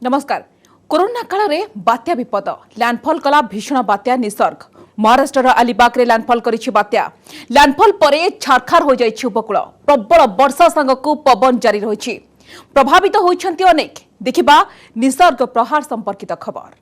नमस्कार। कोरोना काल में बात्या विपद लैंडफॉल कला भीषण बात्या निसर्ग। महाराष्ट्र अलीबाग लैंडफॉल करिछि बात्या। लैंडफॉल परे छारखार हो जाइछि उपकूल। प्रबल वर्षा संगकु पवन जारी रहिछि। प्रभावित होइछन्ति अनेक। देखिबा निसर्ग प्रहार संपर्कित खबर।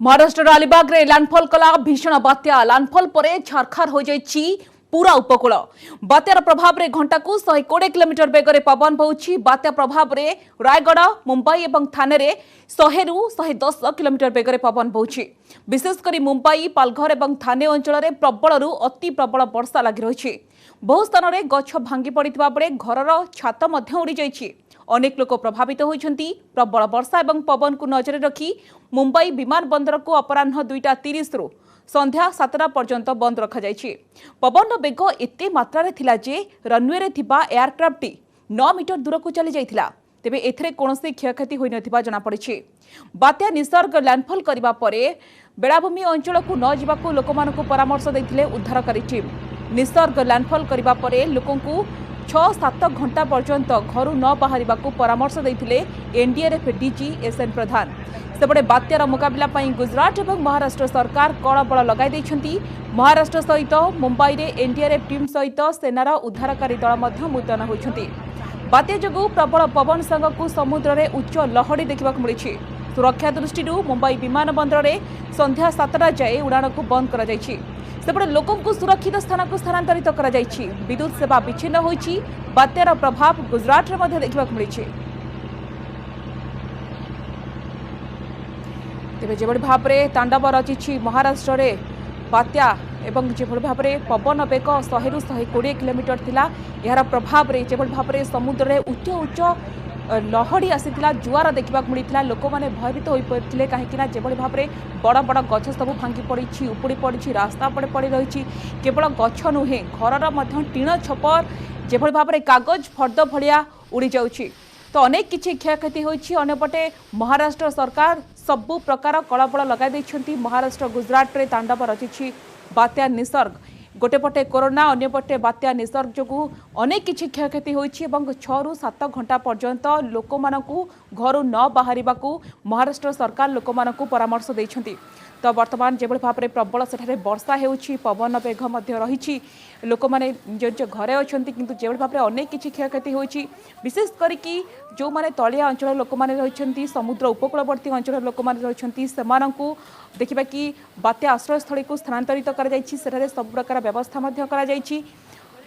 महाराष्ट्र अलीबाग लैंडफॉल कला भीषण बात्या। लैंडफॉल परे छारखार हो जाइछि पूरा उपकूल। बात्यार प्रभाव रे घंटा को 120 किलोमीटर बेगर पवन बहुछि। बात्या प्रभाव रे रायगढ़ मुंबई एवं थाने रे 100 रु 110 किलोमीटर बेगर पवन बहुछि। विशेषकर मुंबई पालघर एवं थाने अंचल रे प्रबल रु अति प्रबल वर्षा लागि रहिछि। बहु स्थान रे गछ भांगी पड़ितबा बेले घरर छात मध्य उड़ी जाइछि। अनेक लोक प्रभावित होइछन्ति। प्रबल वर्षा एवं पवन को नजर रखी मुंबई विमान बंदर को अपराह्न 2:30 रु संध्या 7टा पर्यंत बंद रखा जाइछि। पवन बेग एते मात्रा रे थिला जे रनवे रे थिबा एयरक्राफ्ट 9 मीटर दूर को चली जाइथिला। तेबे एथरे कोनोसी क्षयक्षति होई नथिबा जना पड़िछि। बात्या निसर्ग लैंडफॉल करिबा परे बेलाभूमि अंचल को न जिबाकू लोकमानकू परामर्श दैथिले उद्धारकारी टीम। निसर्ग लैंडफॉल करिबा परे लोकंकू 6-7 घंटा पर्यंत घर न बाहर परामर्श देते एनडीआरएफ डीजी एसएन प्रधान। सेपटे बात्यार मुकाबला गुजरात और महाराष्ट्र सरकार कड़ बल लगाई। महाराष्ट्र सहित मुंबई रे एनडीआरएफ टीम सहित सेनार उद्धारकारी दल मुतयन होती। बात्या जो प्रबल पवन संग समुद्र में उच्च लहड़ी देखा मिली। सुरक्षा दृष्टि मुंबई विमान बंदर में संध्या 7टा जाए उड़ान को बंद कर सेपटे लोकों सुरक्षित स्थान को स्थानांतरित करा जाइछि। विद्युत सेवा विच्छिन्न होइछि। बात्यार प्रभाव गुजरात रे देखा मिली। तेज जो भाव में तांडव रचिछि महाराष्ट्र रे बात्या एवं जो भाव में पवन बेग 100 रु 120 किलोमीटर थिला। यार प्रभाव रे जो भाव में समुद्र रे उच्च उच्च लहड़ी आसीथिला। जुआर देखा मिलता। लोक मैंने भयभीत हो पड़ते कहीं जो भाव में बड़ बड़ गछ सब भांगी पड़ी उपुड़ी पड़ी रास्ता पड़े पड़ रही। केवल गछ नुहे घर टीण छपर जो भाव में कागज फर्द भाया उड़ी जाऊँगी। तो अनेक किसी क्षयक्षति होती। अन्यपटे महाराष्ट्र सरकार सबु प्रकार कलाबल लगाई। महाराष्ट्र गुजरात रे तांडव रचिछि बात्या निसर्ग। गोटे पटे कोरोना अन्यपटे बात्या निसर्ग जो अनेक किसी क्षयक्षति होती। 6 रु 7 घंटा पर्यंत लोक मानकू घर न बाहर महाराष्ट्र सरकार लोक मानकू परामर्श देइछन्ति। तो वर्तमान जो भाव में प्रबल सेठारे वर्षा होउछि पवन बेग रही। लोक मैंने निज निज घरे अच्छा किंतु जो भाव में अनेक किसी क्षयक्षति होती। विशेष करके जो माने तलिया अंचल लोक मैंने रही समुद्र उपकूलवर्ती अंचल लोक मैंने रही सेमानंकु देखिबा कि बात्या आश्रयस्थली को स्थानांतरित करा जायछि। सेठारे सब प्रकार व्यवस्था करा जायछि।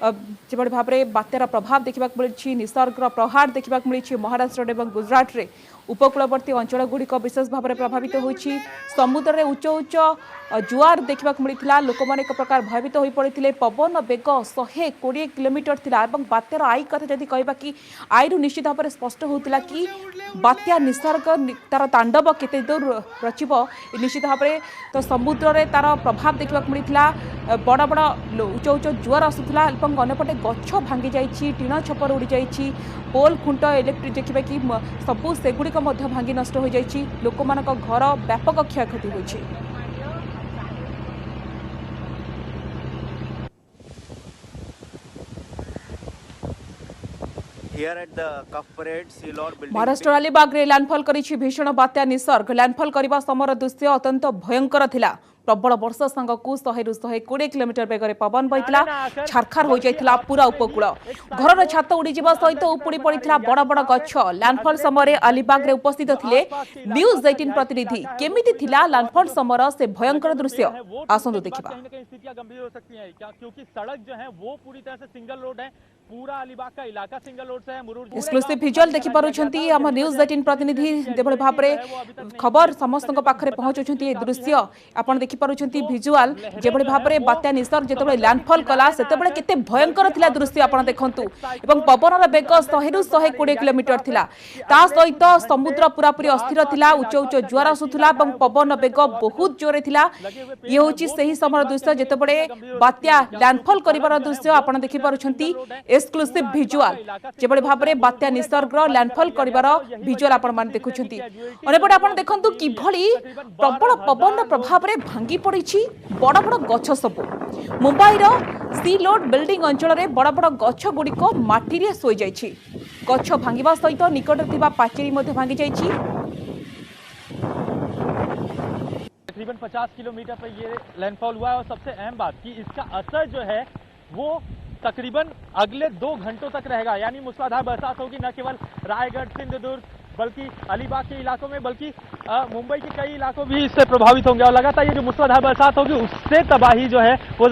जो भाव में बात्यार प्रभाव देखा मिली। निसर्ग प्रहार देखा मिली। महाराष्ट्र एवं गुजरात रे उपकूलवर्ती अंचल गुड़िक विशेष भाव में प्रभावित होती। समुद्र में उच्च उच्च जुआर देखा मिलता। लोक मैंने एक प्रकार भयभीत हो पड़ते। पवन बेग 120 किलोमीटर थिला। बात्यार आई कथा जदि कहबा कि आईरु निश्चित भाव में स्पष्ट होता कि बात्या निसर्ग तार तांडव केते दूर रचिब निश्चित भाव में। तो समुद्र में तार प्रभाव देखा मिलता। बड़ बड़ उच्च उच्च जुआर आसूला। अन्यपटे गछ भांगी जाइछि टीण छपर उड़ी जाइछि। पोल खुंट इलेक्ट्रिक देखिबा कि सबू सेगुड़िक भांगी नष्ट हो जाइछि। लोक मानक घर व्यापक क्षयक्षति होइछि। महाराष्ट्र अलीबाग लैंडफॉल करिछि भीषण बात्या निसर्ग। लैंडफॉल करबा समर दृश्य अत्यंत भयंकर थिला। प्रबल वर्षा संगकू 100 रु 120 किलोमीटर बेगर पवन बहिला। छारखार हो जाइथिला पूरा उपकूल। घर छात उड़ी जावा सहित उपुड़ी पड़िथिला बड़ बड़ गछ। लैंडफॉल समय अलीबाग रे उपस्थित थिले न्यूज 18 प्रतिनिधि। केमिति थिला लैंडफॉल समय से भयंकर दृश्य आसंतु देखिबा। स्थितियां गंभीर हो सकती हैं क्योंकि सड़क जो है वो पूरी तरह से सिंगल रोड है। पूरा अलीबाग का इलाका सिंगल रोड से है। एक्सक्लूसिव विजुअल देखि पारुछंती हम न्यूज 18 प्रतिनिधि जेभଳି भाबरे खबर समस्त पाखरे पहुंचुछंती। ए दृश्य आपण देखि पारुछंती विजुअल जेभଳି भाबरे बात्या निसर्ग जेतबळे लैंडफॉल कला सेतबळे केते भयंकर थिला दृश्य आपण देखंतु। एवं पवनर बेग 100 रु 120 किलोमीटर थिला। ता सहित समुद्र पूरा पूरी अस्थिर थिला। उच्च उच्च जुआर आसुथुला एवं पवन बेग बहुत जोरे थिला। ये होची सही समय दृश्य जेतबळे बात्या लैंडफॉल करिवार दृश्य आपण देखि पारुछंती। एक्सक्लूसिव भिजुआल जेबळे भाबरे बात्या निसर्ग लैंडफॉल करिवार भिजुआल आपण मान देखुछंती अनेपटे आपण देखंतु किभଳି प्रबल पवन प्रभाव रे भांगी पड़िछि बड़ बड़ गछ सब मुंबईर सी लोड बिल्डिंग अंचल रे बड़ बड़ गछ गुड़िक माटी रे सोई जाइछि गछ भांगिबा सहित निकट थिबा पाचेरी मध्ये भांगी जाइछि तकरीबन 50 किलोमीटर पर ये लैंडफॉल हुआ है और सबसे अहम बात कि इसका असर जो है वो तकरीबन अगले 2 घंटों तक रहेगा। यानी मूसलाधार बरसात होगी न केवल रायगढ़ सिंधुदुर्ग बल्कि अलीबाग के इलाकों में बल्कि मुंबई के कई इलाकों भी इससे प्रभावित होंगे और लगातार ये जो मूसलाधार बरसात होगी उससे तबाही जो है वो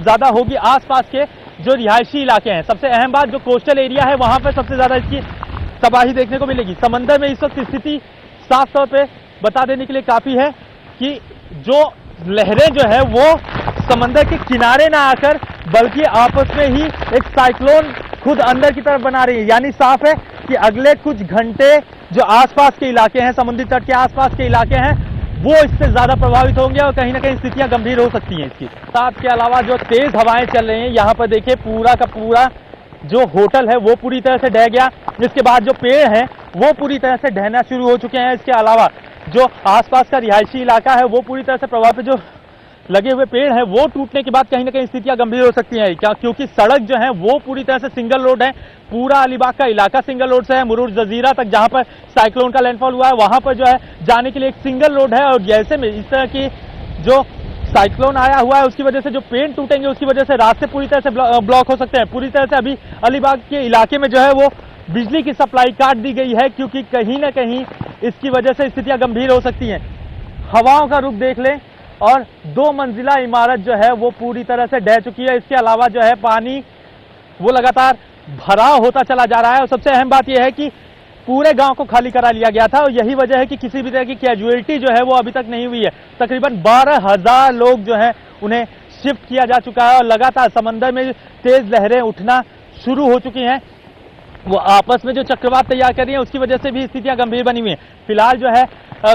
ज्यादा होगी आसपास के जो रिहायशी इलाके हैं। सबसे अहम बात जो कोस्टल एरिया है वहां पर सबसे ज्यादा इसकी तबाही देखने को मिलेगी। समंदर में इस वक्त स्थिति साफ तौर पे बता देने के लिए काफी है कि जो लहरें जो है वो समंदर के किनारे ना आकर बल्कि आपस में ही एक साइक्लोन खुद अंदर की तरफ बना रही है। यानी साफ है कि अगले कुछ घंटे जो आसपास के इलाके हैं समुद्री तट के आसपास के इलाके हैं वो इससे ज्यादा प्रभावित होंगे और कहीं ना कहीं स्थितियां गंभीर हो सकती हैं इसकी। साथ के अलावा जो तेज हवाएं चल रही हैं यहाँ पर देखिए पूरा का पूरा जो होटल है वो पूरी तरह से ढह गया। इसके बाद जो पेड़ हैं वो पूरी तरह से ढहना शुरू हो चुके हैं। इसके अलावा जो आसपास का रिहायशी इलाका है वो पूरी तरह से प्रभावित, जो लगे हुए पेड़ हैं वो टूटने के बाद कहीं ना कहीं स्थितियां गंभीर हो सकती हैं। क्या क्योंकि सड़क जो है वो पूरी तरह से सिंगल रोड है। पूरा अलीबाग का इलाका सिंगल रोड से है। मुरूर जजीरा तक जहां पर साइक्लोन का लैंडफॉल हुआ है वहां पर जो है जाने के लिए एक सिंगल रोड है और जैसे में इस तरह की जो साइक्लोन आया हुआ है उसकी वजह से जो पेड़ टूटेंगे उसकी वजह से रास्ते पूरी तरह से ब्लॉक हो सकते हैं। पूरी तरह से अभी अलीबाग के इलाके में जो है वो बिजली की सप्लाई काट दी गई है क्योंकि कहीं ना कहीं इसकी वजह से स्थितियां गंभीर हो सकती हैं। हवाओं का रुख देख लें और 2 मंजिला इमारत जो है वो पूरी तरह से ढह चुकी है। इसके अलावा जो है पानी वो लगातार भराव होता चला जा रहा है और सबसे अहम बात यह है कि पूरे गांव को खाली करा लिया गया था और यही वजह है कि किसी भी तरह की कैजुअलिटी जो है वो अभी तक नहीं हुई है। तकरीबन 12,000 लोग जो हैं उन्हें शिफ्ट किया जा चुका है और लगातार समंदर में तेज लहरें उठना शुरू हो चुकी हैं। वो आपस में जो चक्रवात तैयार कर रही है उसकी वजह से भी स्थितियां गंभीर बनी हुई हैं। फिलहाल जो है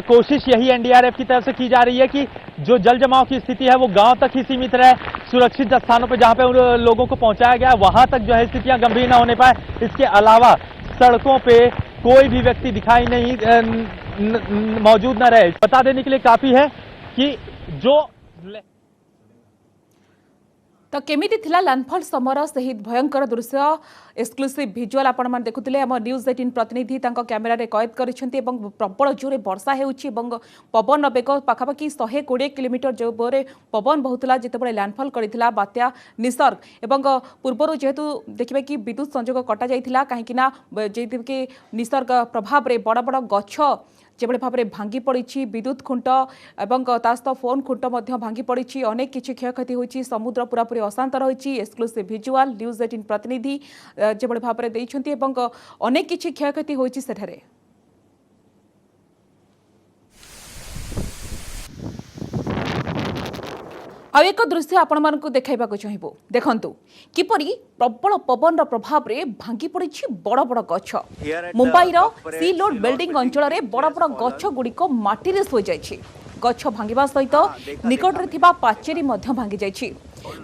कोशिश यही एनडीआरएफ की तरफ से की जा रही है कि जो जल जमाव की स्थिति है वो गांव तक ही सीमित रहे। सुरक्षित स्थानों पर जहां पे उन लोगों को पहुंचाया गया वहां तक जो है स्थितियां गंभीर न होने पाए। इसके अलावा सड़कों पे कोई भी व्यक्ति दिखाई नहीं मौजूद न रहे। बता देने के लिए काफी है कि जो तो केमिति थिला लैंडफॉल समर सहित भयंकर दृश्य एक्सक्लूसिव भिजुआल आपण मान देखुथिले। हम न्यूज 18 प्रतिनिधि तांको कैमेरा रे कैद करिसेंती एवं प्रबल जोरे वर्षा हेउची एवं पवन वेग पाखापाखि 120 किलोमीटर जो बोरे पवन बहुतला जेतेबळे लैंडफॉल करिथिला बात्या निसर्ग एवं पूर्वरु जेहेतु देखिबे कि विद्युत संयोग कटा जाइथिला काहेकिना जेहेतु कि निसर्ग प्रभाव रे बड़ बड़ गछ जेभଳି भाବରେ भांगी पड़ी विद्युत खुंट एवं तासह फोन खुंट भांगी पड़ी अनेक किसी क्षयक्षति होती समुद्र पूरापूरी अशांत रही। एक्सक्लूसिव भिजुआल न्यूज 18 प्रतिनिधि जेभଳି भाବରେ देइछन्ती एवं अनेक किसी क्षयक्षति होती सेठारे। आ एक दृश्य आपण मानकु देखाइबाकु चाहिबो। देखंतु किपरि प्रबल पवन प्रभाव रे भांगी पड़ी बड़ बड़ गछ। मुंबईर सी लोड बिल्डिंग अंचल रे बड़ बड़ गछ गुड़िक माटी रे सोई जाइछि। गछ भांगिबा सहित निकट रे थिबा पाचेरी मध्य भांगी जाइछि।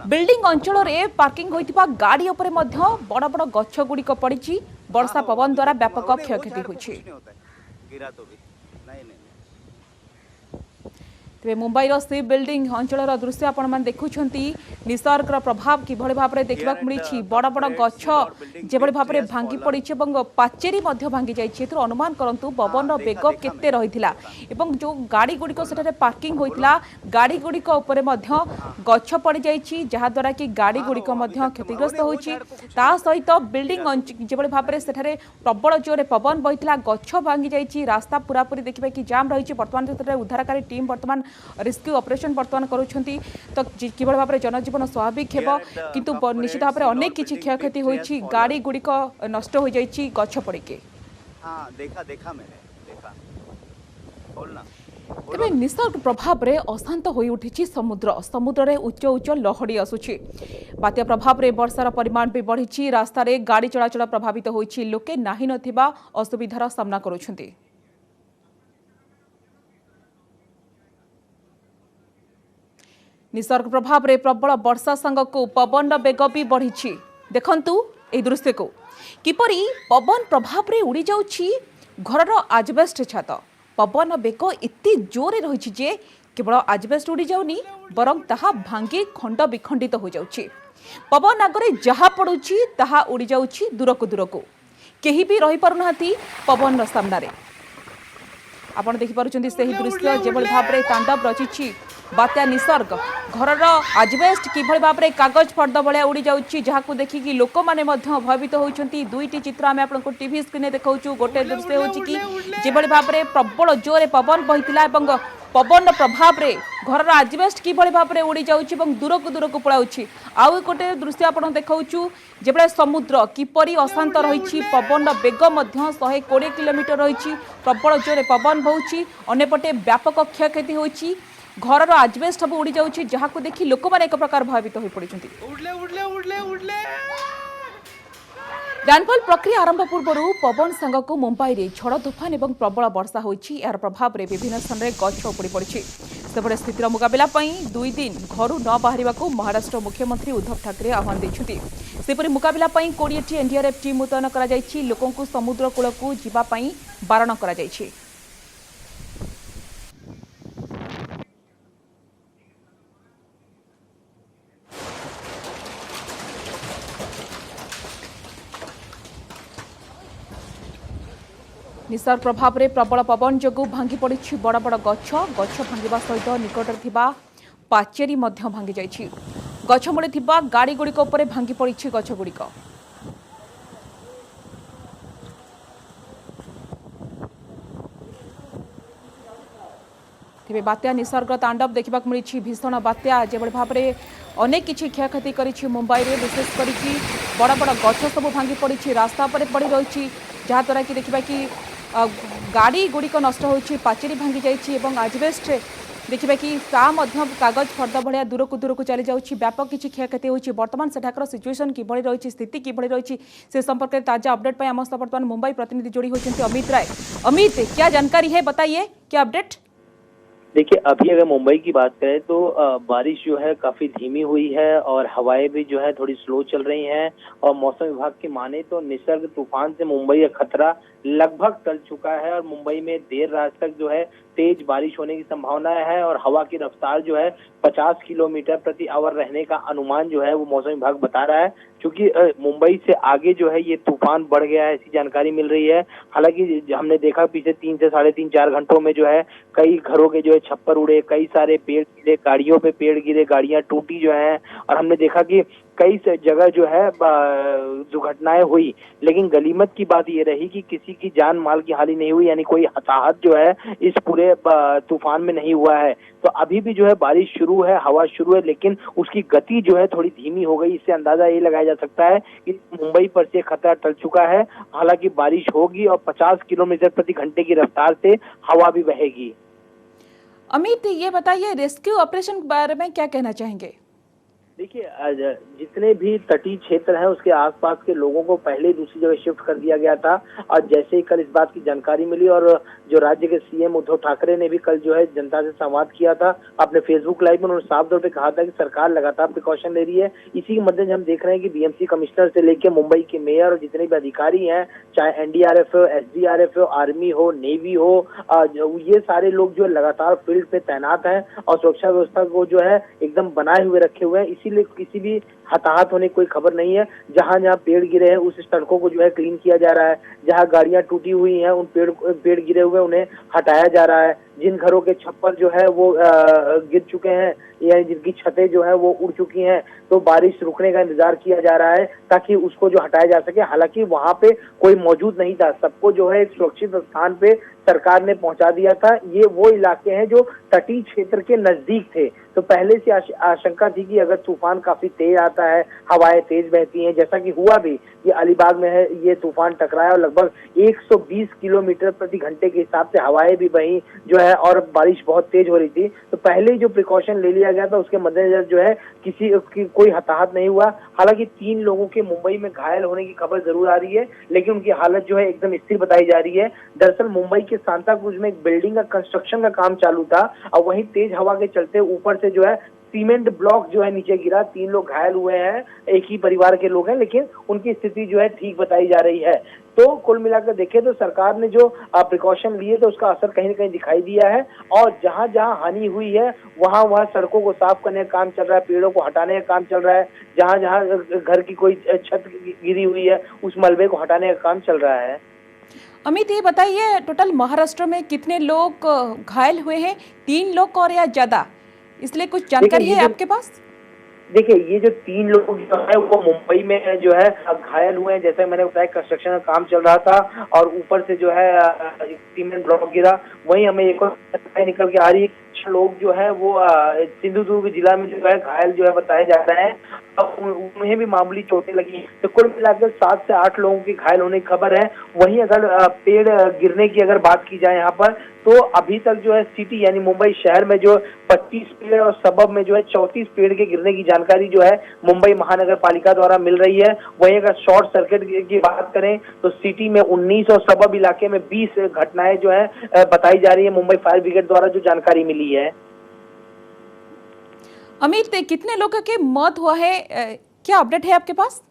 बिल्डिंग अंचल रे पार्किंग होइतिबा गाड़ी उपरे मध्य बड़ बड़ गछ गुड़िक पड़िछि। वर्षा पवन द्वारा व्यापक क्षयक्षति होइछि। तेज मुंबईर सी बिल्डिंग अंचल दृश्य आपण मैंने देखुंट निसर्ग प्रभाव किभଳି भाव देखा मिली बड़ बड़ गछ जेभଳି भाव भांगी पड़ी पाचेरी भांगी जाइए। अनुमान करूँ पवन वेग केते रहिथिला एवं जो गाड़ी गुड़िक सेठारे पार्किंग होइथिला गाड़ी गुड़िक उपरे मध्य गछ पड़ जाइए जहाद्वारा कि गाड़ी गुड़िक क्षतिग्रस्त होइछि। ता सहित बिल्डिंग जेभଳି भाव सेठारे प्रबल जोरे पवन बहिथिला गछ भांगी जाइए। रास्ता पूरापूरी देखिबे कि जाम रही। बर्तमान सेठारे उद्धारकारी टीम बर्तमान रेस्क्यू ऑपरेशन बर्तमान करुछंती तो किभଳି भाव जनजीवन स्वाभाविक हेबो किंतु निश्चित भाव में अनेक किछि क्षयक्षति होइछि। गाड़ी गुड़िक नष्ट हो जाइछि गछ पड़िके। हां देखा देखा मैंने देखा बोलना। तेबे निसर्ग प्रभाव रे अशांत होई उठिछि समुद्र। समुद्र रे उच्च उच्च लहड़ी आसुछि। बात्या प्रभाव रे वर्षार परिमाण भी बढ़िछि। रास्ता रे गाड़ी चलाचल प्रभावित होइछि। लोके नाही नथिबा असुविधार सामना करुछंती। निसर्ग प्रभाव रे प्रबल वर्षा संग को पवन बेग भी बढ़ी देखंतु ए दृश्य को किपरि पवन प्रभाव रे उड़ी जाउछि घरर आजबेस्ट छात पवन बेग एते जोरे रही जे केवल आजबेस्ट उड़ी जाउनी बरं ताहा भांगी खंड विखंडित हो जाउछि पवन आगरे जहा पड़ुछि ताहा उड़ी जाउछि दूरकु दूरकु केही भी रही पारुनाहांती पवन सामना रे आपण देखि पारुछन्ती सेही दृश्य जेभଳି भाबरे तांडव रचिछि बात्या निसर्ग घरर आजबेस्ट किभଳି भाबरे कागज फर्द भलिया उड़ी जाउछि जहाकु देखिकी लोक माने मध्य भयभीत होउछन्ती दुईटी चित्र आमे आपनको टीवी स्क्रीन देखाउछु गोटे दृश्य होछि कि जेभଳି भाबरे प्रबल जोरे पवन बहितिला एवं पवन प्रभाव रे घरर आजबेस्ट किभଳି भाबरे उड़ी जाउछि एवं दूरकु पळाउछि आउ गोटे दृश्य आपण देखाउछु जेभळे समुद्र किपरि अशांत रहिछि पवन बेग मध्य 120 किलोमीटर रहिछि प्रबल जोरे पवन बहुछि अनेपटे व्यापक क्षयक्षति होछि घरर आजबेस्ट सब उड़ी जाउछि जहाकु देखि लोक माने एक प्रकार भयभीत होई पड़िछन्ति लैंडफॉल प्रक्रिया आरंभ पूर्व पवन संग को मुंबई रे झड़ तूफान एवं प्रबल वर्षा होइछि यार प्रभाव रे विभिन्न स्थान रे गछ उपड़ी पड़िछि सेबडे स्थितिर मुकाबिला पई 2 दिन घरु न बाहरिबाकू महाराष्ट्र मुख्यमंत्री उद्धव ठाकरे आह्वान दैछन्ति सेपरि मुकाबिला पई 20 टी एनडीआरएफ टीम मुतयन करा जाइछि लोकंकु समुद्र कूलकु जिबा पई बारण करा जाइछि निसर्ग प्रभाव रे प्रबल पवन जगु भांगी पड़ी बड़ बड़ गछ भांगा सहित निकटर थिबा पाचेरी मध्य भांगी जाइछि गछ मुळे थिबा गाड़ी गुड़िक उपरे भांगी पड़ी गछ गुड़िक तेबे बात्या निसर्ग तांडव देखा मिली भीषण बात्या जेभଳି भाबरे अनेक किछि क्षयक्षति करिछि मुंबई रे विशेष करिछि बड़ बड़ गछ सब भांगी पड़ी रास्ता पर पड़ी रही जहाँ द्वारा कि देखा कि गाड़ी गुड़िक नष्ट होछि पाचेरी भांगी जाइछि एवं आजबेस्ट देखिबा कि कागज फर्द भलिया दूरकु चली जाउछि व्यापक किछि क्षयक्षति होछि वर्तमान सेठाकर सिचुएशन किभଳି रहिछि स्थिति किभଳି रहिछि से संपर्क में ताजा अपडेट पाई आम वर्तमान मुंबई प्रतिनिधि जोड़ी होइछन्ति अमित राय। अमित, क्या जानकारी है, बताइए क्या अपडेट? देखिए, अभी अगर मुंबई की बात करें तो बारिश जो है काफी धीमी हुई है और हवाएं भी जो है थोड़ी स्लो चल रही हैं और मौसम विभाग की माने तो निसर्ग तूफान से मुंबई का खतरा लगभग टल चुका है और मुंबई में देर रात तक जो है तेज बारिश होने की संभावना है और हवा की रफ्तार जो है 50 किलोमीटर प्रति आवर रहने का अनुमान जो है वो मौसम विभाग बता रहा है। क्योंकि मुंबई से आगे जो है ये तूफान बढ़ गया है ऐसी जानकारी मिल रही है। हालांकि हमने देखा पिछले 3 से 3.5-4 घंटों में जो है कई घरों के जो है छप्पर उड़े, कई सारे पेड़ गिरे, गाड़ियों पे पेड़ गिरे, गाड़ियां टूटी जो है और हमने देखा कि कई जगह जो है दुर्घटनाएं हुई। लेकिन गनीमत की बात ये रही कि किसी की जान माल की हानि नहीं हुई, यानी कोई हताहत जो है इस पूरे तूफान में नहीं हुआ है। तो अभी भी जो है बारिश शुरू है, हवा शुरू है, लेकिन उसकी गति जो है थोड़ी धीमी हो गई। इससे अंदाजा ये लगाया जा सकता है कि मुंबई पर से खतरा टल चुका है। हालांकि बारिश होगी और 50 किलोमीटर प्रति घंटे की रफ्तार से हवा भी बहेगी। अमित, ये बताइए रेस्क्यू ऑपरेशन के बारे में क्या कहना चाहेंगे? देखिए, जितने भी तटीय क्षेत्र हैं उसके आसपास के लोगों को पहले दूसरी जगह शिफ्ट कर दिया गया था और जैसे ही कल इस बात की जानकारी मिली और जो राज्य के सीएम उद्धव ठाकरे ने भी कल जो है जनता से संवाद किया था अपने फेसबुक लाइव में, उन्होंने साफ तौर पे कहा था कि सरकार लगातार प्रिकॉशन ले रही है। इसी के मद्देनजर हम देख रहे हैं कि बीएमसी कमिश्नर से लेकर मुंबई के मेयर और जितने भी अधिकारी हैं, चाहे एनडीआरएफ हो, एसडीआरएफ हो, आर्मी हो, नेवी हो, ये सारे लोग जो लगातार फील्ड पे तैनात हैं और सुरक्षा व्यवस्था को जो है एकदम बनाए हुए रखे हुए हैं। इसीलिए किसी भी हताहत होने की कोई खबर नहीं है। जहां जहां पेड़ गिरे हैं उस सड़कों को जो है क्लीन किया जा रहा है। जहां गाड़ियां टूटी हुई हैं उन पेड़ गिरे हुए उन्हें हटाया जा रहा है। जिन घरों के छप्पर जो है वो गिर चुके हैं या जिनकी छतें जो है वो उड़ चुकी हैं तो बारिश रुकने का इंतजार किया जा रहा है ताकि उसको जो हटाया जा सके। हालांकि वहां पे कोई मौजूद नहीं था, सबको जो है एक सुरक्षित स्थान पे सरकार ने पहुंचा दिया था। ये वो इलाके हैं जो तटीय क्षेत्र के नजदीक थे, तो पहले से आशंका थी कि अगर तूफान काफी तेज आता है, हवाएं तेज बहती हैं, जैसा कि हुआ भी, ये अलीबाग में है ये तूफान टकराया और लगभग 120 किलोमीटर प्रति घंटे के हिसाब से हवाएं भी बही जो है और बारिश बहुत तेज हो रही थी। तो पहले ही जो प्रिकॉशन ले लिया गया था उसके मद्देनजर जो है किसी की कोई हताहत नहीं हुआ। हालांकि 3 लोगों के मुंबई में घायल होने की खबर जरूर आ रही है, लेकिन उनकी हालत जो है एकदम स्थिर बताई जा रही है। दरअसल मुंबई के सांता क्रूज में एक बिल्डिंग का कंस्ट्रक्शन का काम चालू था और वहीं तेज हवा के चलते ऊपर से जो है सीमेंट ब्लॉक जो है नीचे गिरा, 3 लोग घायल हुए हैं, एक ही परिवार के लोग हैं, लेकिन उनकी स्थिति जो है ठीक बताई जा रही है। तो कुल मिलाकर देखें तो सरकार ने जो प्रिकॉशन लिए तो उसका असर कहीं न कहीं दिखाई दिया है, और जहां जहां हानि हुई है वहां सड़कों को साफ करने का काम चल रहा है, पेड़ों को हटाने का काम चल रहा है, जहां जहां घर की कोई छत गिरी हुई है उस मलबे को हटाने का काम चल रहा है। अमित, ये बताइए टोटल महाराष्ट्र में कितने लोग घायल हुए हैं? 3 लोग और या ज्यादा? इसलिए कुछ जानकारी है आपके पास? देखिए, ये जो 3 लोग जो है वो मुंबई में जो है घायल हुए हैं। जैसे मैंने बताया, कंस्ट्रक्शन का काम चल रहा था और ऊपर से जो है सीमेंट ब्लॉक गिरा। वहीं हमें एक और निकल के आ रही है, कुछ लोग जो है वो सिंधुदुर्ग जिला में जो है घायल जो है बताए जा रहे हैं, अब उन्हें भी मामूली चोटें लगी। तो कुल मिलाकर 7 से 8 लोगों के घायल होने की खबर है। वहीं अगर पेड़ गिरने की अगर बात की जाए यहाँ पर, तो अभी तक जो है सिटी यानी मुंबई शहर में जो 25 पेड़ और सबब में जो है 34 पेड़ के गिरने की जानकारी जो है मुंबई महानगर पालिका द्वारा मिल रही है। वहीं अगर शॉर्ट सर्किट की बात करें तो सिटी में 19 और सबब इलाके में 20 घटनाएं जो है बताई जा रही है, मुंबई फायर ब्रिगेड द्वारा जो जानकारी मिली है। अमित, कितने लोगों की मौत हुआ है, क्या अपडेट है आपके पास?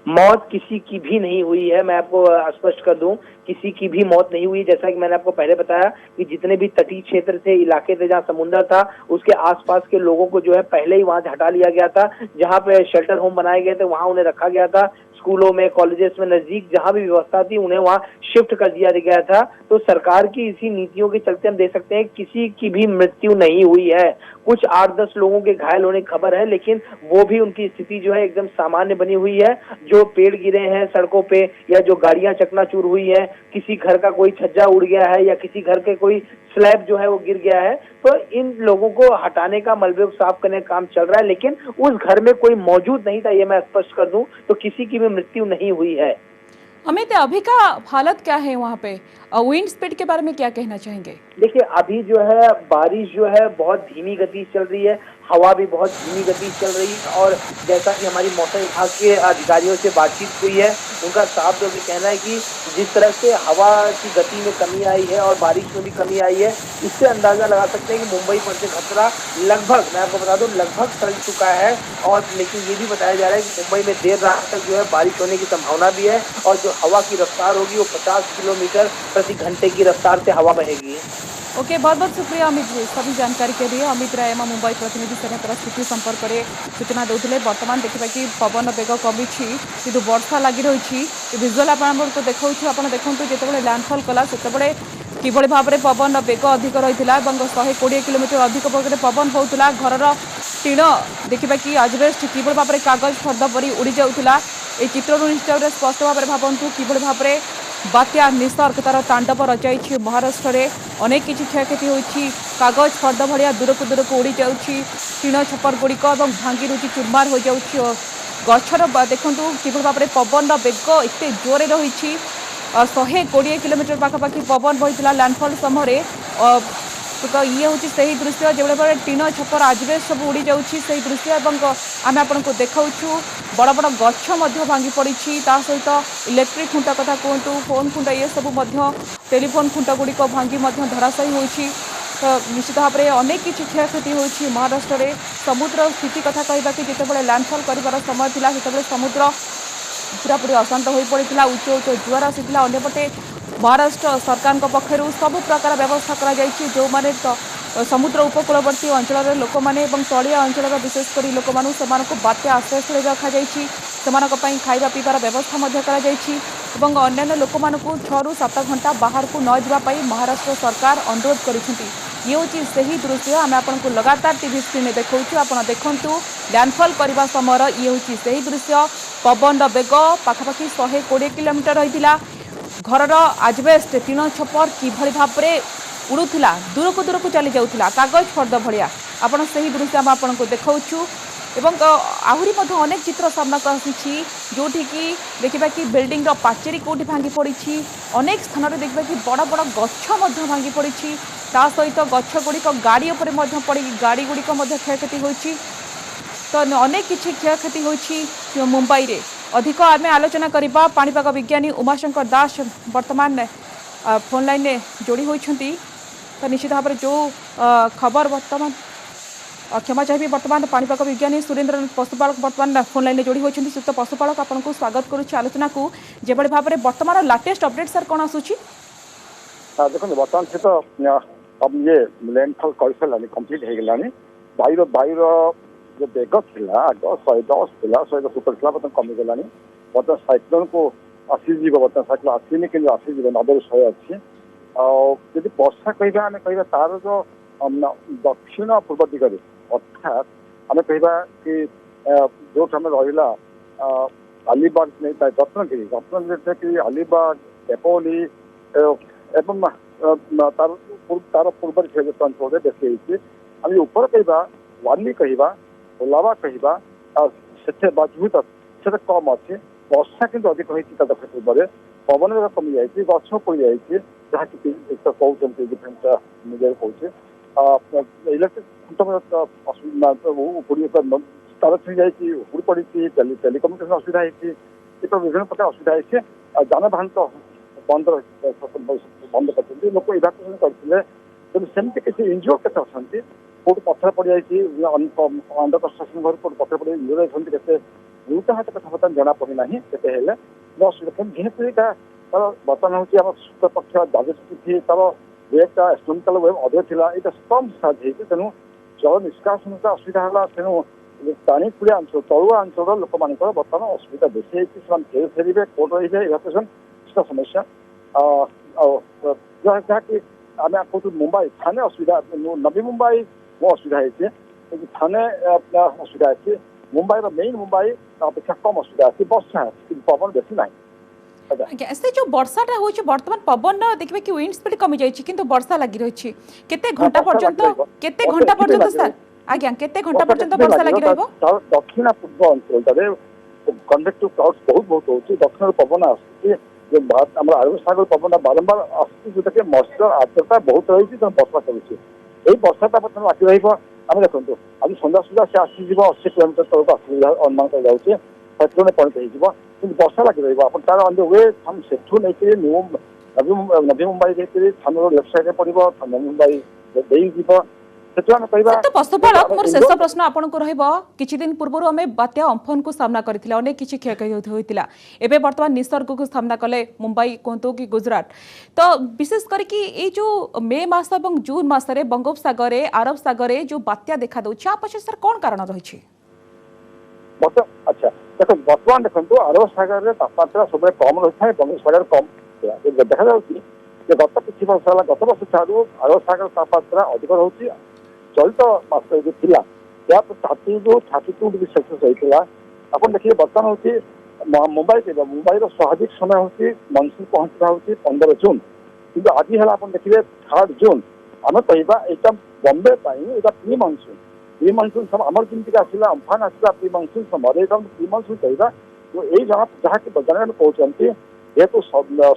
मौत किसी की भी नहीं हुई है, मैं आपको स्पष्ट कर दूं, किसी की भी मौत नहीं हुई। जैसा कि मैंने आपको पहले बताया कि जितने भी तटीय क्षेत्र थे, इलाके थे जहां समुद्र था, उसके आसपास के लोगों को जो है पहले ही वहां से हटा लिया गया था। जहां पे शेल्टर होम बनाए गए थे वहां उन्हें रखा गया था। स्कूलों में, कॉलेजेस में, नजदीक जहां भी व्यवस्था थी उन्हें वहां शिफ्ट कर दिया गया था। तो सरकार की इसी नीतियों के चलते हम देख सकते हैं किसी की भी मृत्यु नहीं हुई है। कुछ 8-10 लोगों के घायल होने की खबर है, लेकिन वो भी उनकी स्थिति जो है एकदम सामान्य बनी हुई है। जो पेड़ गिरे हैं सड़कों पे या जो गाड़ियां चकनाचूर हुई है, किसी घर का कोई छज्जा उड़ गया है या किसी घर के कोई स्लैब जो है वो गिर गया है, तो इन लोगों को हटाने का, मलबे को साफ करने का काम चल रहा है। लेकिन उस घर में कोई मौजूद नहीं था, ये मैं स्पष्ट कर दूं, तो किसी की भी मृत्यु नहीं हुई है। अमित, अभी का हालत क्या है वहाँ पे? विंड स्पीड के बारे में क्या कहना चाहेंगे? देखिए, अभी जो है बारिश जो है बहुत धीमी गति से चल रही है, हवा भी बहुत धीमी गति से चल रही है। और जैसा कि हमारी मौसम विभाग के अधिकारियों से बातचीत हुई है, उनका साफ तौर पे कहना है कि जिस तरह से हवा की गति में कमी आई है और बारिश में भी कमी आई है, इससे अंदाजा लगा सकते हैं कि मुंबई पर से खतरा लगभग, मैं आपको बता दूं, लगभग टल चुका है। और लेकिन ये भी बताया जा रहा है कि मुंबई में देर रात तक जो है बारिश होने की संभावना भी है, और जो हवा की रफ्तार होगी वो 50 किलोमीटर प्रति घंटे की रफ्तार से हवा बहेगी। ओके, बहुत बहुत शुक्रिया अमित जी सभी जानकारी के लिए। अमित राय आम मुंबई प्रतिनिधि सेना स्थिति संपर्क में सूचना देते। बर्तमान देखा कि पवन बेग कमी कि वर्षा लगी रही। विजुआल आपको देखा, आप देखो जो लैंडफॉल कला से किभली भाव में पवन बेग अधिक रही है, 120 किलोमीटर अधिक वेग पवन होता। घर टीण देखा कि आजबेस्ट किभली भाव में कागज फर्द परी उड़ी जाऊला। ये चित्र निश्चय स्पष्ट भाव में भावतु किभली भाव में बात्या निसर्ग तार तांडव रचाई। महाराष्ट्र में अनेक किसी क्षयक्षति होती, कागज फर्द भाया दूरक दूरक उड़ी जाऊँगी। टीण छपर गुड़िक भांगी रुचि चुरमार हो जाऊँगी। गछर देखु किभली भाव में पवन बेग एत जोरे रही, 120 किलोमीटर पाखापाखि पवन बही लैंडफॉल समय। तो ये हूँ से दृश्य जो भाई टीण छपर आजबेस्ट सब उड़ी जाऊँगी से दृश्य। आम आपको देखा बड़ बड़ गछ भांगी पड़ी, सहित इलेक्ट्रिक खुंट कथा कहतु, फोन खुंट ये सब टेलीफोन खुंट गुड़िक भांगी धराशायी होती। तो निश्चित भाव में अनेक किसी क्षयक्षति होती। महाराष्ट्र में समुद्र स्थिति कथा कहवा कि जिते लैंडफॉल कर समय था से समुद्र पूरापूरी अशांत हो पड़ा, उच्च उच्च जुआर आसाला। अंपटे महाराष्ट्र सरकार पक्षर सबु प्रकार व्यवस्था कर जो मैंने समुद्र उपकूलवर्ती अंचल लोक मैंने तलिया अंचल विशेषकर लोक मानू बात्या आश्रयस्थल रखाई, खाଇବା पीबार व्यवस्था कर अन्य लोक 6 ରୁ 7 घंटा बाहर को न जावाई महाराष्ट्र सरकार अनुरोध करिसेंती। ये हूँ से ही दृश्य आम आपको लगातार टीवी स्क्रीन में देखा। आप देखु लैंडफॉल करने समय ये हूँ से ही दृश्य। पवन बेग पाखापाखि 120 किलोमीटर रही। घर आजबेस्ट टीण छपर किभली भाव में उड़ूला, दूरक दूरक चली जाऊला, कागज फर्द भाया आपड़ से ही दृश्य आम आपको देखाऊँ। एवं आहरी अनेक चित्र सामना को आसी जोठी कि देखा कि बिल्डिंग पाचेरी कौटी भांगी पड़ी, अनेक स्थान में देखा कि बड़ बड़ गछ भांगी पड़ी, सहित गछ गुड़िक गाड़ी उपर पड़ी, गाड़ी गुड़िक क्षयक्षति होती। तो अनेक किसी क्षयक्षति होती मुंबई रे। अधिक आम आलोचना करवा पाणीपाग विज्ञानी उमाशंकर दास वर्तमान फोन लाइन में जोड़ी होती। तो निश्चित भाव में जो खबर वर्तमान क्षमा चाहिए वर्तमान पाणीपाग विज्ञानी सुरेंद्र पशुपालक वर्तमान फोन लाइन जोड़ी होती श्रीयुक्त पशुपालक आपको स्वागत करुच्ची आलोचना को जेभली भाव में वर्तमान लाटेस्ट अपडेट सर कौन आसूची देखो बर्तमान से तो अब ये लैंडफॉल कर सारे कम्प्लीट हो गलानी वायुर जो बेग था आग 110 था 110 ऊपर था बर्तमान कमिगलानी बर्तमान साइक्लोन को आसीज बर्तमान साइक्लोन आसनी कि आसीज 90 100 अच्छी आदि वर्षा कह आम कह तार जो दक्षिण पूर्व दिगरे अर्थात आम कह कि जो आम रहा अलीबाग नहीं रत्नगिरी अलीबाग देपौली एवं तार पूर्व अंचल बेसी आम ऊपर कह वाली कह ओलावा कह से मजबूत से कम अच्छे वर्षा किंतु अधिक होता दक्षिण पूर्व पवन बेग कमी जाए गछ पड़ जाए जहाँ कि कहते डिफेन्स मीडिया कहे इलेक्ट्रिक उपुड़ी तार छुई जाए उपुड़ी पड़ी टेलीकम्युनिकेशन असुविधा होती विभिन्न प्रकार असुविधा होती जानवाहन तो बंद बंद कर लोक इभाकुएसन करते तेणु सेमती किसी इंजुर के अच्छा कौट पथर पड़ जाए अंडर कंस्ट्रक्शन घर कौट पथर पड़ इंजुर होते मृताहत कथा जना पड़ना के असुविधा जेहेतु यहाँ तार बर्तमान हूँ आम शुक्ल पक्ष द्वादश तिथि तार वेबटा एस्ट्रोनोमिकल वेब अधिक था यहाँ कम साज तेणु जल निष्कासन असुविधा है तेणु पानीकुड़िया अंचल तलुआ अंचल लोक मान बर्तमान असुविधा बेसी होती फेरबे कौट रही इभाकुएसन समस्या जहाँ कि आम कहूँ मुंबई थाने असुविधा नवी मुंबई वो असुविधा होती थाने असुविधा होती मुंबई मेन मुंबई अपेक्षा कम असुविधा अच्छी वर्षा पवन बेसी ना से जो वर्षाटा हो बर्तमान पवन देखिए कि विंड स्पीड कमी जाइए किंतु वर्षा लगी रही केते घंटा पर्यंत सर आज्ञा केते घंटा पर्यंत वर्षा लगी रहिबो दक्षिण पूर्व अंचल कन्वेक्टिव क्लाउड्स बहुत होची दक्षिण पवन आसी जो आम अरब सागर पवन बारंबार आसी जोटा कि मॉइस्चर आर्द्रता बहुत रही वर्षा करुच्छे यही वर्षाटा बर्तमान बाकी रहिबो आम देखो आज संध्या सुधा से आसीज 80 किलोमीटर तक आसुविधा अनुमान कर जाऊे साइक्लोन परिणत हो वर्षा लगी रही तार ऑन द वे हम सेठू नहीं नवी मुंबई थाना लेफ्ट साइड पड़ो नवी मुंबई पशुपालक मोर शेष प्रश्न आपको किछि दिन पूर्व आम बात्या अम्फन को सामना करथिले अनेक किछि क्षयक्षति होइतिला एबे वर्तमान निसर्ग को सामना कले मुंबई कहतु कि गुजरात तो विशेष करके ये जो मे मास और जून मासरे बंगोपसागर अरब सागर जो बात्या देखा दउछि आ पछे सर कोन कारण रही अच्छा देखो बर्तमान देखो अरब सागर में तापमात्रा सब कम रही है बंगोपसागर कम देखा गत किसी वर्ष है गत वर्ष ठारू अरब सागर तापमात्रा अधिक रोचे चलित मास जो था 32 डिग्री सेल्सियस होता आप देखिए बर्तमान हूँ मुंबई स्वाभाविक समय हूँ मनसून पहुँचना हूँ 15 जून कि आज है आप देखिए 3 जून आम कहवा यहाँ बम्बे यहाँ प्री मनसून समय आमर जमीक आसला अम्फान आसला प्री मनसून समय प्री मनसून कहवा तो यही जहाँ कि वैज्ञानिक कहते जेहेतु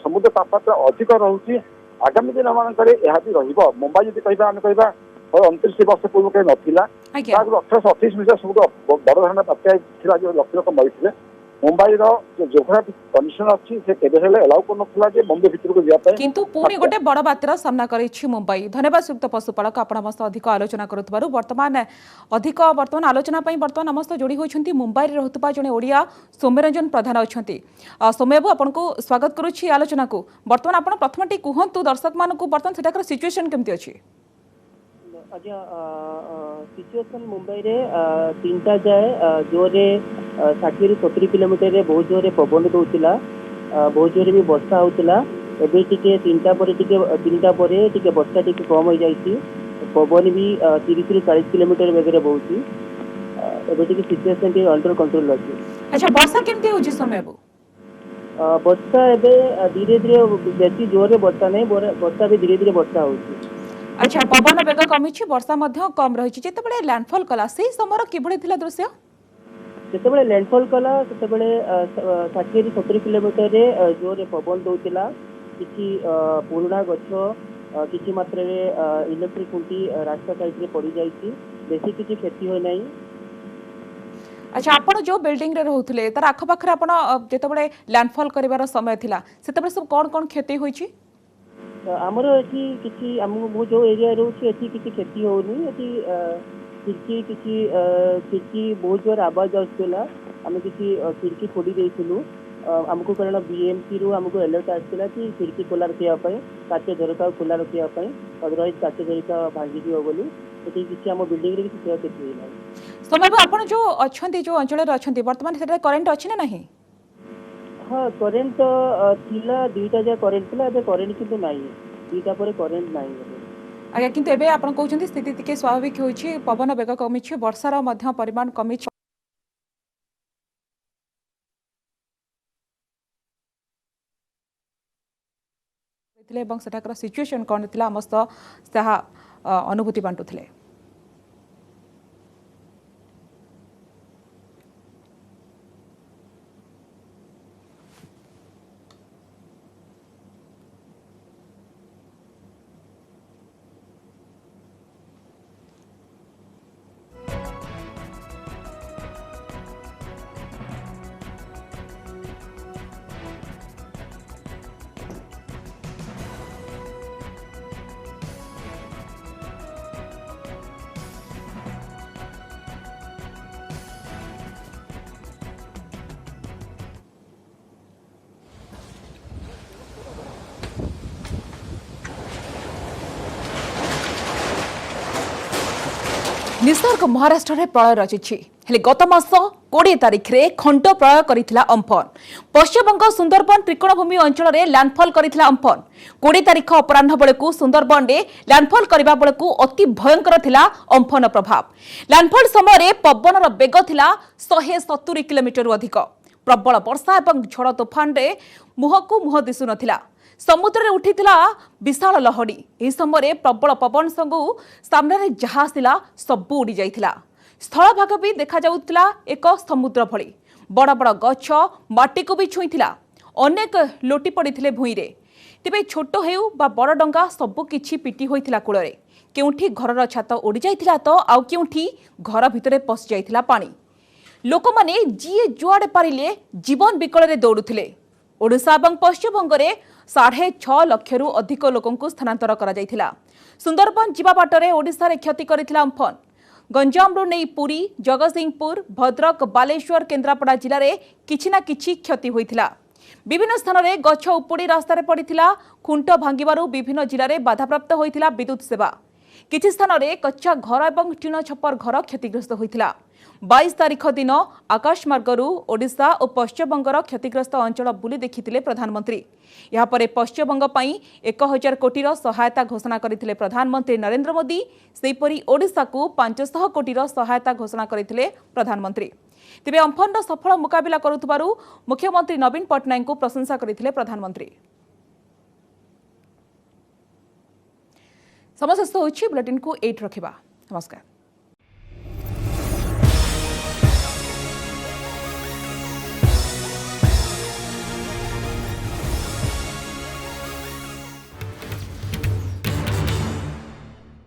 समुद्र तापमात्रा अधिक रोचे आगामी दिन मानक यह भी रुंबई जब कह आम कह 29 वर्ष पूर्व कहीं नाला 1828 मसीहा सब बड़ धरण बात्या जो लक्ष लोक मरी मुंबई जो जोग्राफिक कंडीशन अच्छी से केबे एलाउ कर बम्बे भितर को जाए किंतु पुणी गोटे बड़ बात्यार सामना करिछि मुंबई धन्यवाद श्रीयुक्त पशुपालक आपण मस्त अधिक आलोचना करुथबारु वर्तमान आलोचना पई वर्तमान मस्त जोड़ी होइछंती मुंबई रे रहतबा जने ओडिया सौम्यरंजन प्रधान अछंती सौम्यबाबू आपनको स्वागत करुछि आलोचना को वर्तमान आपण प्रथमटी कुहंतु दर्शक मानकु वर्तमान सेटाकर सिचुएशन केमति अछि आज्ञा सिचुएसन मुंबई रे 3टा जाए जोरे 60-70 किलोमीटर बहुत जोरे पवन दौला बहुत जोरे भी वर्षा होता एबे टिके 3टा पर वर्षा टिके कम हो जाइए पवन भी 30-40 किलोमीटर बेगरे बहुची एबे टिके सिचुएसन टिके अंडर कंट्रोल अछि। अच्छा वर्षा केमति होछि समय बो वर्षा एबे धीरे धीरे बेसी जोरे वर्षा नहीं वर्षा भी धीरे धीरे वर्षा होछि। अच्छा पवन बेग कमी वर्षा कम रही जिते लैंडफॉल कला से समय किभली थिला दृश्य जिते लैंडफॉल कला से 60-70 किलोमीटर जोरे पवन दौला किसी पुराणा गछ किसी मात्रा इलेक्ट्रिक खुंटी रास्ता साइड रे पड़ी जाइए बेसी किसी क्षति हो नहीं। अच्छा आपण जो बिल्डिंग रे रहउथले तार आखपाखरे आपण जेतेबेले लैंडफॉल करिवार समय थिला सेतेबेले सब कोन क्षति होईची आमर एठी किसी जो एरिया रोचे एठी किसी क्षति होनी एठी खिड़की किसी खिड़की बहुत जोर आवाज आसला आम किसी खिड़की खोली देइथिलु आमको कारण बीएमसी रु आमको अलर्ट आसला कि खिड़की खोला रखा काच झरका खोला रखा अदरवाइज काच झरका भांगी दियो बोली सेठी किसी आम बिल्डिंग रे किसी क्षयक्षति होइना। समय आपण जो अछंती जो अंचल रे अछंती वर्तमान सेटा करंट अछि ना नहीं? हाँ करेन्ट थिला दुईटा जा करेन्ट थिला एबे करेन्ट किंतु नाही दुईटा पर करेन्ट नाही आज्ञा किंतु एबे आपण कहउछंती स्थिति टिके स्वाभाविक होइछि पवन वेग कमिछि वर्षार मध्य परिमाण कमिछि एवं सेठाकर सिचुएशन कौन थिला समस्त सह अनुभूति बांटुथिले। निसर्ग महाराष्ट्र में प्रलय रचिछि हेले गत मास 20 तारिख रे खंड प्रलय करिथिला अम्फन पश्चिमबंग सुंदरबन त्रिकोणभूमि अंचल रे लैंडफॉल करिथिला अम्फन 20 तारिख अपराह्न बेलकु सुंदरबन रे लैंडफॉल करिबा बेलकु अति भयंकर थिला अम्फन प्रभाव। लैंडफॉल समय रे पवनर बेग थिला 170 किलोमीटर अधिक प्रबल वर्षा एवं झड़ तोफान रे मुहकु मुह दिसु नथिला समुद्र रे उठिथिला विशाल लहड़ी एही समय प्रबल पवन संगु सामने जहा आसिला सबु उड़ी जाइथिला स्थल भाग भी देखा जाउथिला एक समुद्र भली बड़ बड़ गछ माटी को भी छुईथिला अनेक लोटी पड़िथिले भूई रे तेबे छोट हेउ बा बड़ डंगा सबु किछि पिटी होइथिला कूल रे केउठी घरर छात उड़ी जाइथिला तो आउ केउठी घर भितरे पसि जाइथिला पानी लोक माने जिए जुआडे पारिले जीवन विकल रे दौड़ुथिले। ओडिशा और पश्चिमबंग में 6.5 लाख अधिक लोकों स्थानांतर करा जाइथिला। सुंदरबन जीवा बाटरे ओडिशा रे क्षति करिथिला अम्फन गंजाम नहीं पुरी जगतसिंहपुर भद्रक बालेश्वर केन्द्रापड़ा जिले में किछि ना किछि क्षति होइथिला। विभिन्न स्थान में गछ उपुड़ी रास्तार पड़िथिला खुंट भांगिबारु विभिन्न जिले में बाधाप्राप्त होइथिला विद्युत सेवा किछि स्थान में कच्चा घर और टीन छपर घर क्षतिग्रस्त होइथिला। 22 तारिख दिन आकाश मार्गरू ओडिशा और पश्चिमबंगर क्षतिग्रस्त अंचल बुली देखिथिले प्रधानमंत्री। यहाँ पर पश्चिमबंग पई 1000 कोटीर सहायता घोषणा करथिले प्रधानमंत्री नरेंद्र मोदी सेहीपरि ओडिशा को 500 कोटीर सहायता घोषणा करथिले प्रधानमंत्री। तेबे अम्फन सफल मुकाबिला करुथबारु मुख्यमंत्री नवीन पटनायक को प्रशंसा करथिले प्रधानमंत्री। समस्त होछि बुलेटिन को 8 रखिबा। नमस्कार।